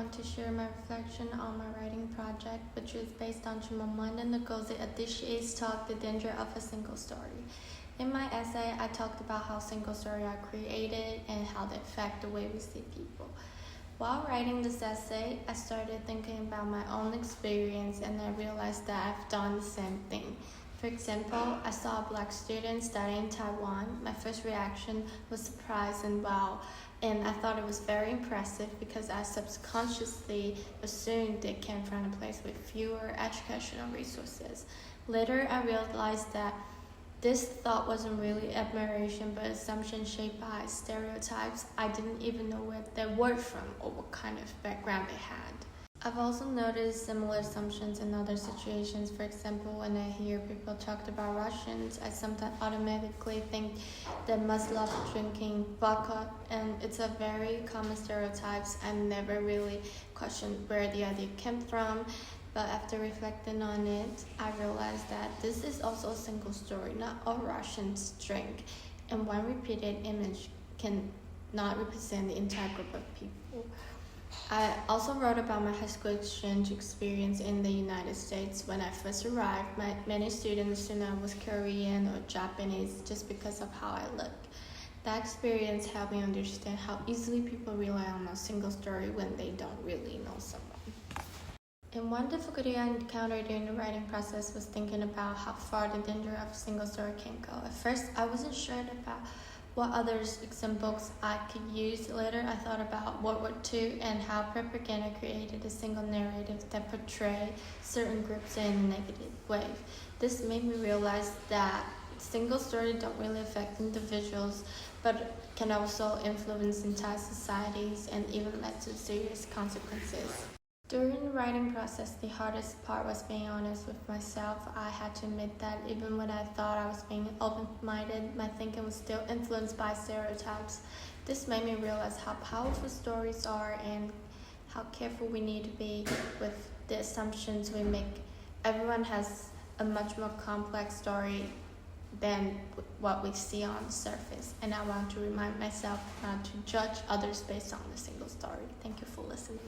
want to share my reflection on my writing project, which is based on Chimamanda Ngozi Adichie's talk, The Danger of a Single Story. In my essay, I talked about how single stories are created and how they affect the way we see people. While writing this essay, I started thinking about my own experience and I realized that I've done the same thing. For example, I saw a black student studying in Taiwan. My first reaction was surprise and wow, and I thought it was very impressive because I subconsciously assumed it came from a place with fewer educational resources. Later, I realized that this thought wasn't really admiration but assumption shaped by stereotypes. I didn't even know where they were from or what kind of background they had. I've also noticed similar assumptions in other situations. For example, when I hear people talk about Russians, I sometimes automatically think they must love drinking vodka, and it's a very common stereotype. I never really questioned where the idea came from, but after reflecting on it, I realized that this is also a single story. Not all Russians drink, and one repeated image can not represent the entire group of people. I also wrote about my high school exchange experience in the United States. When I first arrived, many students assumed I was Korean or Japanese just because of how I look. That experience helped me understand how easily people rely on a single story when they don't really know someone. And one difficulty I encountered during the writing process was thinking about how far the danger of a single story can go. At first, I wasn't sure about what other examples I could use. Later, I thought about World War II and how propaganda created a single narrative that portrayed certain groups in a negative way. This made me realize that single stories don't really affect individuals, but can also influence entire societies and even lead to serious consequences. During the writing process, the hardest part was being honest with myself. I had to admit that even when I thought I was being open-minded, my thinking was still influenced by stereotypes. This made me realize how powerful stories are and how careful we need to be with the assumptions we make. Everyone has a much more complex story than what we see on the surface, and I want to remind myself not to judge others based on a single story. Thank you for listening.